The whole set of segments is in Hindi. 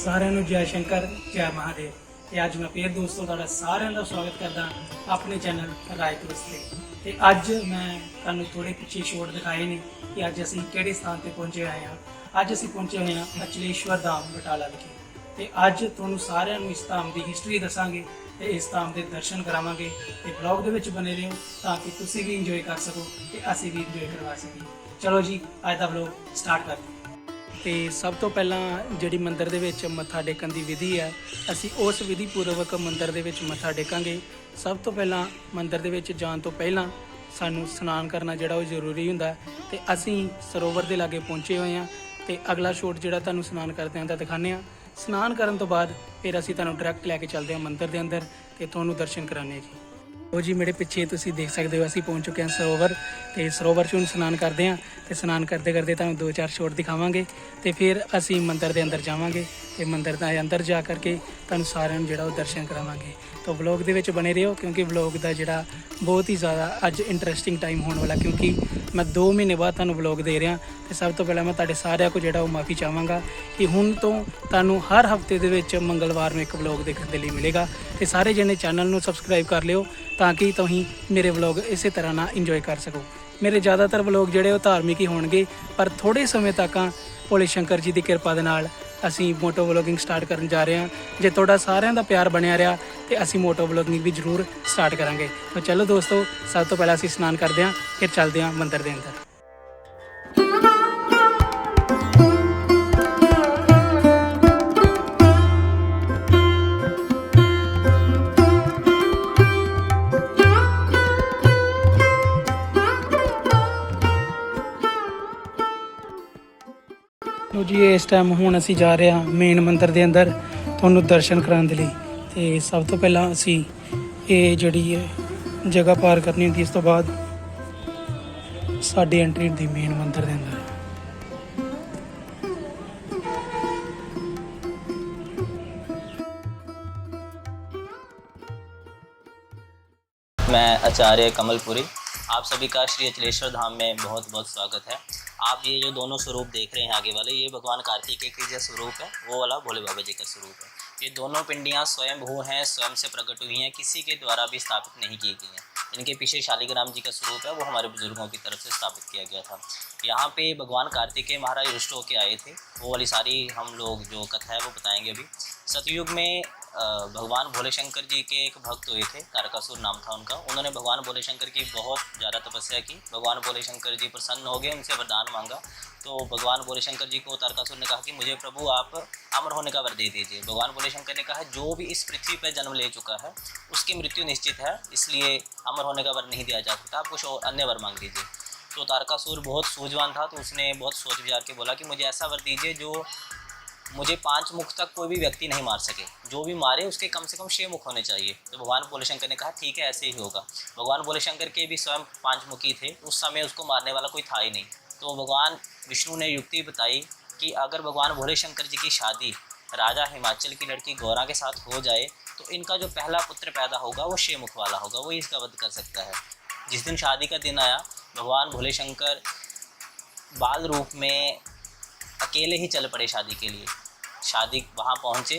ਸਾਰਿਆਂ ਨੂੰ ਜੈ ਸ਼ੰਕਰ ਜੈ ਮਹਾदेव। ਤੇ ਅੱਜ ਮੈਂ ਫੇਰ ਦੋਸਤੋ ਤੁਹਾਡਾ ਸਾਰਿਆਂ ਦਾ ਸਵਾਗਤ ਕਰਦਾ ਆਪਣੇ ਚੈਨਲ ਰਾਏਪੁਰ ਤੇ ਅੱਜ ਮੈਂ ਤੁਹਾਨੂੰ ਥੋੜੇ ਪਿੱਛੇ ਸ਼ੋਟ ਦਿਖਾਏ ਨੇ ਕਿ ਅੱਜ ਅਸੀਂ ਕਿਹੜੇ ਸਥਾਨ ਤੇ ਪਹੁੰਚੇ ਹੋਏ ਹਾਂ। ਅੱਜ ਅਸੀਂ ਪਹੁੰਚੇ ਹੋਏ ਹਾਂ ਅਚਲੇਸ਼ਵਰ ਧਾਮ ਬਟਾਲਾ ਵਿਖੇ ਤੇ ਅੱਜ ਤੁਹਾਨੂੰ ਸਾਰਿਆਂ ਨੂੰ ਇਸ ਧਾਮ ਦੀ ਹਿਸਟਰੀ ਦੱਸਾਂਗੇ ਤੇ ਇਸ ਧਾਮ ਦੇ ਦਰਸ਼ਨ ਕਰਾਵਾਂਗੇ ਤੇ ਬਲੌਗ ਦੇ ਵਿੱਚ ਬਨੇ ਰਹੋ ਤਾਂ ਕਿ ਤੁਸੀਂ ਵੀ ਇੰਜੋਏ ਕਰ ਸਕੋ ਤੇ ਅਸੀਂ ਵੀ ਇੰਜੋਏ ਕਰਵਾ ਸਕੀਏ। ਚਲੋ ਜੀ ਅੱਜ ਦਾ ਬਲੌਗ ਸਟਾਰਟ ਕਰਦੇ ਹਾਂ। ਤੇ ਸਭ ਤੋਂ ਪਹਿਲਾਂ ਜਿਹੜੀ ਮੰਦਿਰ ਦੇ ਵਿੱਚ ਮੱਥਾ ਟੇਕਣ ਦੀ ਵਿਧੀ ਹੈ, ਅਸੀਂ ਉਸ ਵਿਧੀ ਪੂਰਵਕ ਮੰਦਿਰ ਦੇ ਵਿੱਚ ਮੱਥਾ ਟੇਕਾਂਗੇ। ਸਭ ਤੋਂ ਪਹਿਲਾਂ ਮੰਦਿਰ ਦੇ ਵਿੱਚ ਜਾਣ ਤੋਂ ਪਹਿਲਾਂ ਸਾਨੂੰ ਇਸ਼ਨਾਨ ਕਰਨਾ ਜਿਹੜਾ ਉਹ ਜ਼ਰੂਰੀ ਹੁੰਦਾ ਤੇ ਅਸੀਂ ਸਰੋਵਰ ਦੇ ਲਾਗੇ ਪਹੁੰਚੇ ਹੋਏ ਹਾਂ ਤੇ ਅਗਲਾ ਸ਼ੋਟ ਜਿਹੜਾ ਤੁਹਾਨੂੰ ਇਸ਼ਨਾਨ ਕਰਦਿਆਂ ਦਾ ਦਿਖਾਉਂਦੇ ਹਾਂ। ਇਸ਼ਨਾਨ ਕਰਨ ਤੋਂ ਬਾਅਦ ਫਿਰ ਅਸੀਂ ਤੁਹਾਨੂੰ ਡਾਇਰੈਕਟ ਲੈ ਕੇ ਚੱਲਦੇ ਹਾਂ ਮੰਦਿਰ ਦੇ ਅੰਦਰ ਤੇ ਤੁਹਾਨੂੰ ਦਰਸ਼ਨ ਕਰਾਉਂਦੇ ਹਾਂ ਜੀ। ਉਹ ਜੀ ਮੇਰੇ ਪਿੱਛੇ ਤੁਸੀਂ ਦੇਖ ਸਕਦੇ ਹੋ ਅਸੀਂ ਪਹੁੰਚ ਚੁੱਕੇ ਹਾਂ ਸਰੋਵਰ ਤੇ ਸਰੋਵਰ 'ਚ ਹੁਣ ਇਸ਼ਨਾਨ ਕਰਦੇ ਹਾਂ ਤੇ ਇਸ਼ਨਾਨ ਕਰਦੇ ਕਰਦੇ ਤੁਹਾਨੂੰ 2-4 ਸ਼ੋਟ ਦਿਖਾਵਾਂਗੇ ਤੇ ਫਿਰ ਅਸੀਂ ਮੰਦਿਰ ਦੇ ਅੰਦਰ ਜਾਵਾਂਗੇ ਤੇ ਮੰਦਿਰ ਦੇ ਅੰਦਰ ਜਾ ਕਰਕੇ ਤੁਹਾਨੂੰ ਸਾਰਿਆਂ ਨੂੰ ਜਿਹੜਾ ਉਹ ਦਰਸ਼ਨ ਕਰਾਵਾਂਗੇ। ਤਾਂ ਵਲੌਗ ਦੇ ਵਿੱਚ ਬਣੇ ਰਹੋ ਕਿਉਂਕਿ ਵਲੌਗ ਦਾ ਜਿਹੜਾ ਬਹੁਤ ਹੀ ਜ਼ਿਆਦਾ ਅੱਜ ਇੰਟਰਸਟਿੰਗ ਟਾਈਮ ਹੋਣ ਵਾਲਾ, ਕਿਉਂਕਿ ਮੈਂ 2 ਮਹੀਨੇ ਬਾਅਦ ਤੁਹਾਨੂੰ ਵਲੌਗ ਦੇ ਰਿਹਾ ਤੇ ਸਭ ਤੋਂ ਪਹਿਲਾਂ ਮੈਂ ਤੁਹਾਡੇ ਸਾਰਿਆਂ ਕੋਲ ਜਿਹੜਾ ਉਹ ਮਾਫੀ ਚਾਹਾਂਗਾ ਕਿ ਹੁਣ ਤੋਂ ਤੁਹਾਨੂੰ ਹਰ ਹਫਤੇ ਦੇ ਵਿੱਚ ਮੰਗਲਵਾਰ ਨੂੰ ਇੱਕ ਵਲੌਗ ਦੇਖਣ ਦੇ ਲਈ ਮਿਲੇਗਾ ਤੇ ਸਾਰੇ ਜਣੇ ਚੈਨਲ ਨੂੰ ਸਬਸਕ੍ਰਾਈਬ ਕਰ ਲਿਓ ਤਾਂ ਕਿ ਤੁਸੀਂ ਮੇਰੇ ਵਲੌਗ ਇਸੇ ਤਰ੍ਹਾਂ ਨਾਲ ਇੰਜੋਏ ਕਰ ਸਕੋ। ਮੇਰੇ ਜ਼ਿਆਦਾਤਰ ਵਲੌਗ ਜਿਹੜੇ ਉਹ ਧਾਰਮਿਕ ਹੀ ਹੋਣਗੇ, ਪਰ ਥੋੜ੍ਹੇ ਸਮੇਂ ਤੱਕ ਭੋਲੇ ਸ਼ੰਕਰ ਜੀ ਦੀ ਕਿਰਪਾ ਦੇ ਨਾਲ ਅਸੀਂ ਮੋਟੋ ਵਲੌਗਿੰਗ ਸਟਾਰਟ ਕਰਨ ਜਾ ਰਹੇ ਹਾਂ। ਜੇ ਤੁਹਾਡਾ ਸਾਰਿਆਂ ਦਾ ਪਿਆਰ ਬਣਿਆ ਰਿਹਾ ਤੇ ਅਸੀਂ ਮੋਟੋ ਵਲੌਗਿੰਗ ਵੀ ਜ਼ਰੂਰ ਸਟਾਰਟ ਕਰਾਂਗੇ। ਤਾਂ ਚਲੋ ਦੋਸਤੋ, ਸਭ ਤੋਂ ਪਹਿਲਾਂ ਅਸੀਂ ਇਸ਼ਨਾਨ ਕਰਦੇ ਹਾਂ, ਫਿਰ ਚੱਲਦੇ ਹਾਂ ਮੰਦਿਰ ਦੇ ਅੰਦਰ। ਲੋ ਜੀ ਇਸ ਟਾਈਮ ਹੁਣ ਅਸੀਂ ਜਾ ਰਹੇ ਹਾਂ ਮੇਨ ਮੰਦਿਰ ਦੇ ਅੰਦਰ ਤੁਹਾਨੂੰ ਦਰਸ਼ਨ ਕਰਾਉਣ ਦੇ ਲਈ। ਤੇ ਸਭ ਤੋਂ ਪਹਿਲਾਂ ਅਸੀਂ ਇਹ ਜਿਹੜੀ ਹੈ ਜਗ੍ਹਾ ਪਾਰ ਕਰਨੀ ਹੁੰਦੀ, ਇਸ ਤੋਂ ਬਾਅਦ ਸਾਡੀ ਐਂਟਰੀ ਹੁੰਦੀ ਮੇਨ ਮੰਦਿਰ ਦੇ ਅੰਦਰ। मैं आचार्य कमलपुरी, आप सभी का श्री अचलेश्वर धाम में बहुत बहुत स्वागत है। आप ये जो दोनों स्वरूप देख रहे हैं आगे वाले, ये भगवान कार्तिकेय के जो स्वरूप है वो वाला भोले बाबा जी का स्वरूप है। ये दोनों पिंडियाँ स्वयं भू हैं, स्वयं से प्रकट हुई हैं, किसी के द्वारा भी स्थापित नहीं की गई हैं। इनके पीछे शालिग्राम जी का स्वरूप है, वो हमारे बुजुर्गों की तरफ से स्थापित किया गया था। यहाँ पे भगवान कार्तिकेय महाराज रुष्ट होकर आए थे, वो वाली सारी हम लोग जो कथा है वो बताएंगे अभी। सतयुग में भगवान भोले शंकर जी के एक भक्त हुए थे, तारकासुर नाम था उनका। उन्होंने भगवान भोले शंकर की बहुत ज़्यादा तपस्या की। भगवान भोले शंकर जी प्रसन्न हो गए, उनसे वरदान मांगा। तो भगवान भोले शंकर जी को तारकासुर ने कहा कि मुझे प्रभु आप अमर होने का वर दे दीजिए। भगवान भोले शंकर ने कहा जो भी इस पृथ्वी पर जन्म ले चुका है उसकी मृत्यु निश्चित है, इसलिए अमर होने का वर नहीं दिया जा सकता, आप कुछ और अन्य वर मांग लीजिए। तो तारकासुर बहुत सूझवान था, तो उसने बहुत सोच विचार के बोला कि मुझे ऐसा वर दीजिए जो मुझे 5 मुख तक कोई भी व्यक्ति नहीं मार सके, जो भी मारे उसके कम से कम 6 मुख होने चाहिए। तो भगवान भोले शंकर ने कहा ठीक है ऐसे ही होगा। भगवान भोले शंकर के भी स्वयं 5 मुखी थे, उस समय उसको मारने वाला कोई था ही नहीं। तो भगवान विष्णु ने युक्ति बताई कि अगर भगवान भोले शंकर जी की शादी राजा हिमाचल की लड़की गौरा के साथ हो जाए तो इनका जो पहला पुत्र पैदा होगा वो 6 मुख वाला होगा, वही इसका वध कर सकता है। जिस दिन शादी का दिन आया, भगवान भोले शंकर बाल रूप में अकेले ही चल पड़े शादी के लिए। शादी वहाँ पहुँचे,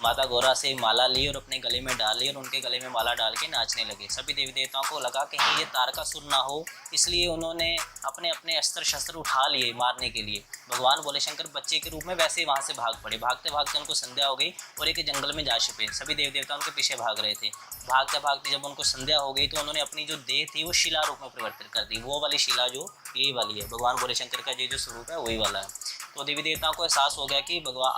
माता गौरा से माला ली और अपने गले में डाली और उनके गले में माला डाल के नाचने लगे। सभी देवी देवताओं को लगा कहीं ये तारकासुर ना हो, इसलिए उन्होंने अपने अपने अस्त्र शस्त्र उठा लिए मारने के लिए। भगवान भोले शंकर बच्चे के रूप में वैसे ही वहाँ से भाग पड़े। भागते भागते उनको संध्या हो गई और एक जंगल में जा छिपे। सभी देवी देवता उनके पीछे भाग रहे थे। भागते भागते जब उनको संध्या हो गई तो उन्होंने अपनी जो देह थी वो शिला रूप में परिवर्तित कर दी। वो वाली शिला जो यही वाली है, भगवान भोले शंकर का ये जो स्वरूप है वही वाला है। तो देवी देवताओं को एहसास हो गया कि भगवान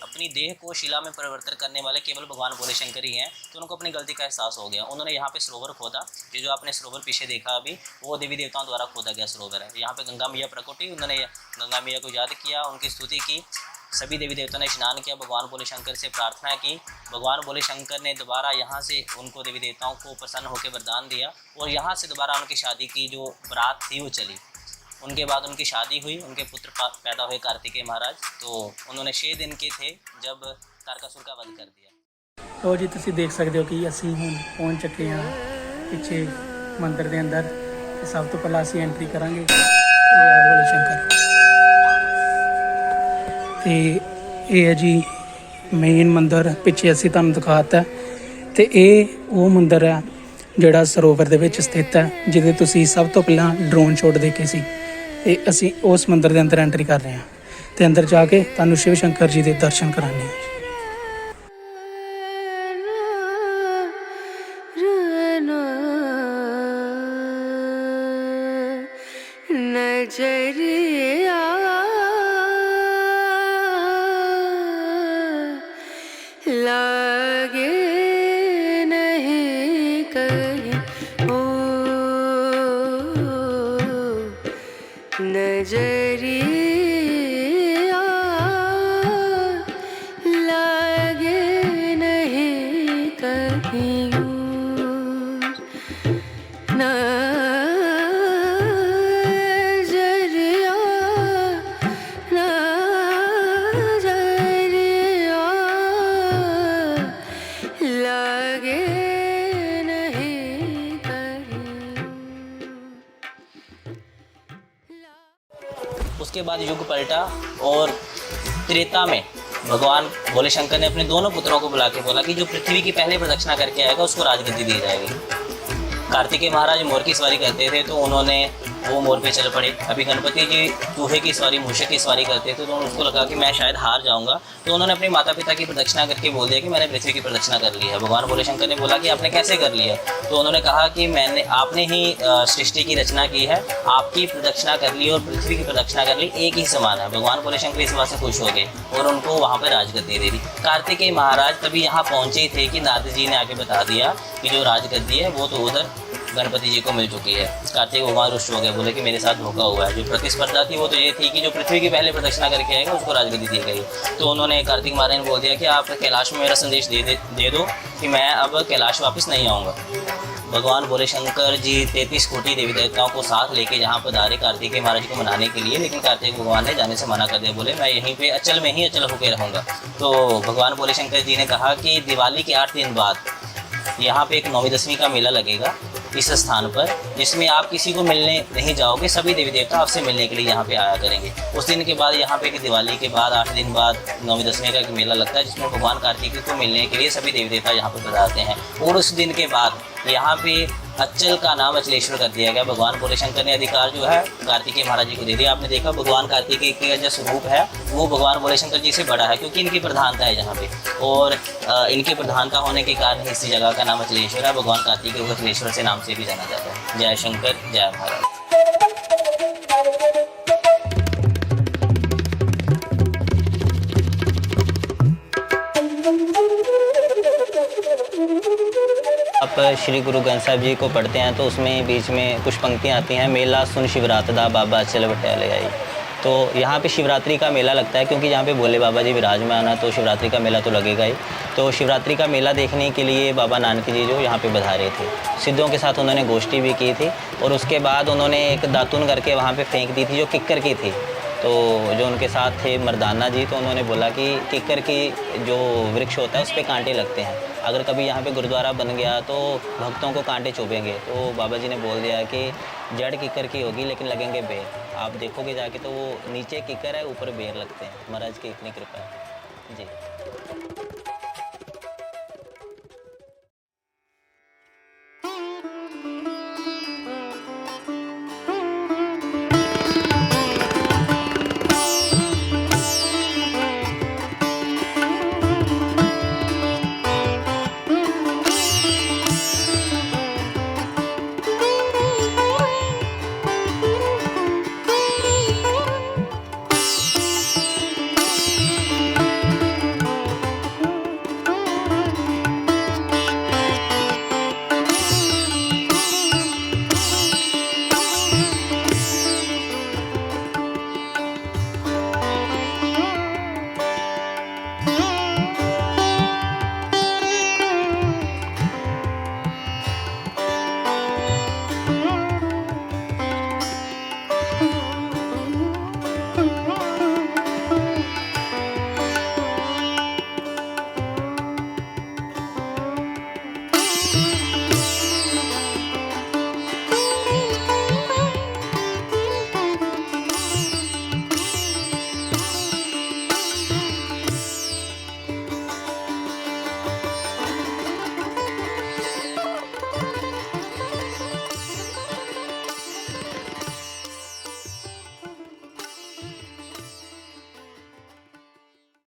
अपनी देह को शिला में परिवर्तन करने वाले केवल भगवान भोले शंकर ही हैं। तो उनको अपनी गलती का एहसास हो गया। उन्होंने यहाँ पे सरोवर खोदा, ये जो आपने सरोवर पीछे देखा अभी, वो देवी देवताओं द्वारा खोदा गया सरोवर है। यहाँ पे गंगा मैया प्रकट हुई, उन्होंने गंगा मैया को याद किया, उनकी स्तुति की। सभी देवी देवताओं ने स्नान किया, भगवान भोले शंकर से प्रार्थना की। भगवान भोले शंकर ने दोबारा यहाँ से उनको देवी देवताओं को प्रसन्न होकर वरदान दिया और यहाँ से दोबारा उनकी शादी की जो बारात थी वो चली। उनके बाद उनकी शादी हुई, उनके पुत्र पैदा हुए कार्तिकेय महाराज। तो उन्होंने 6 दिन के थे जब तारकासुर का वध कर दिया। तो जी तुसी देख सकते हो कि असी हुण पहुँच चुके हैं पिछे मंदिर के अंदर। सब तो पहला असी एंट्री करांगे भोले शंकर। तो ये है जी ਮੇਨ ਮੰਦਿਰ ਪਿੱਛੇ ਅਸੀਂ ਤੁਹਾਨੂੰ ਦਿਖਾਤਾ ਤੇ ਇਹ ਉਹ ਮੰਦਿਰ ਹੈ ਜਿਹੜਾ ਸਰੋਵਰ ਦੇ ਵਿੱਚ ਸਥਿਤ ਹੈ, ਜਿਹਦੇ ਤੁਸੀਂ ਸਭ ਤੋਂ ਪਹਿਲਾਂ ਡਰੋਨ ਸ਼ਾਟ ਦੇਖੇ ਸੀ। ਤੇ ਅਸੀਂ ਉਸ ਮੰਦਿਰ ਦੇ ਅੰਦਰ ਐਂਟਰੀ ਕਰ ਰਹੇ ਹਾਂ ਤੇ ਅੰਦਰ ਜਾ ਕੇ ਤੁਹਾਨੂੰ ਸ਼ਿਵ ਸ਼ੰਕਰ ਜੀ ਦੇ ਦਰਸ਼ਨ ਕਰਾਉਂਦੇ ਹਾਂ। नजरिया लागे नहीं कहीं ओ नजरिया लागे नहीं कहीं नजरिया नजरिया लागे नहीं कहीं। उसके बाद युग पलटा और त्रेता में भगवान भोले शंकर ने अपने दोनों पुत्रों को बुला के बोला कि जो पृथ्वी की पहले प्रदक्षिणा करके आएगा उसको राजगद्दी दी जाएगी। कार्तिकेय महाराज मोर की सवारी करते थे तो उन्होंने वो मोर पे चल पड़े। अभी गणपति जी चूहे की सवारी, मूषक की सवारी करते थे तो उनको लगा कि मैं शायद हार जाऊंगा, तो उन्होंने अपने माता पिता की प्रदक्षिणा करके बोल दिया कि मैंने पृथ्वी की प्रदक्षिणा कर ली है। भगवान भोले शंकर ने बोला कि आपने कैसे कर लिया? तो उन्होंने कहा कि आपने ही सृष्टि की रचना की है, आपकी प्रदक्षिणा कर ली और पृथ्वी की प्रदक्षिणा कर ली, एक ही समान है। भगवान भोले शंकर इस बात से खुश हो गए और उनको वहाँ पर राजगद्दी दे दी। कार्तिकेय महाराज तभी यहाँ पहुँचे थे कि नारद जी ने आके बता दिया कि जो राजगद्दी है वो तो उधर गणपति जी को मिल चुकी है। कार्तिक भगवान रुष्ट हो गए, बोले कि मेरे साथ धोखा हुआ है। जो प्रतिस्पर्धा थी वो तो ये थी कि जो पृथ्वी की पहले प्रदक्षिणा करके आएगा उसको राजगद्दी दी गई। तो उन्होंने कार्तिक महाराज ने बोल दिया कि आप कैलाश में मेरा संदेश दे दो कि मैं अब कैलाश वापस नहीं आऊँगा। भगवान भोले शंकर जी 33 कोटि देवी देवताओं को साथ लेके जहाँ पधारे कार्तिकेय महाराज को मनाने के लिए, लेकिन कार्तिक भगवान ने जाने से मना कर दिया। बोले मैं यहीं पे अचल में ही अचल होकर रहूँगा। तो भगवान भोले शंकर जी ने कहा कि दिवाली के 8 दिन बाद यहाँ पे एक 9वीं 10वीं का मेला लगेगा इस स्थान पर, जिसमें आप किसी को मिलने नहीं जाओगे, सभी देवी देवता आपसे मिलने के लिए यहाँ पे आया करेंगे। उस दिन के बाद यहाँ पे दिवाली के बाद 8 दिन बाद 9वीं 10वीं का एक मेला लगता है, जिसमें भगवान कार्तिकेय को मिलने के लिए सभी देवी देवता यहाँ पर पधारते हैं। और उस दिन के बाद यहाँ पे अच्चल का नाम अचलेश्वर कर दिया गया। भगवान भोले शंकर ने अधिकार जो है कार्तिकेय महाराज जी को दे दिया। आपने देखा भगवान कार्तिकेय का जो स्वरूप है वो भगवान भोले शंकर जी से बड़ा है, क्योंकि इनकी प्रधानता है यहाँ पे, और इनकी प्रधानता होने के कारण इस जगह का नाम अचलेश्वर है। भगवान कार्तिकेय को अचलेश्वर से नाम से भी जाना जाता है। जय शंकर जय भारत। आप श्री गुरु ग्रंथ साहिब जी को पढ़ते हैं तो उसमें बीच में कुछ पंक्तियाँ आती हैं, मेला सुन शिवरात दा बाबा अचल बटैले आई। तो यहाँ पे शिवरात्रि का मेला लगता है, क्योंकि यहाँ पे भोले बाबा जी विराजमान है, तो शिवरात्रि का मेला तो लगेगा ही। तो शिवरात्रि का मेला देखने के लिए बाबा नानक जी जो यहाँ पे पधारे थे, सिद्धों के साथ उन्होंने गोष्ठी भी की थी, और उसके बाद उन्होंने एक दातुन करके वहाँ पे फेंक दी थी जो किक्कर की थी। तो जो उनके साथ थे मर्दाना जी, तो उन्होंने बोला कि किक्कर की जो वृक्ष होता है उस पर कांटे लगते हैं, अगर कभी यहाँ पे गुरुद्वारा बन गया तो भक्तों को कांटे चुभेंगे। तो बाबा जी ने बोल दिया कि जड़ किक्कर की होगी लेकिन लगेंगे बेर। आप देखोगे जाके तो वो नीचे किक्कर है, ऊपर बेर लगते हैं। महाराज की इतनी कृपा है जी।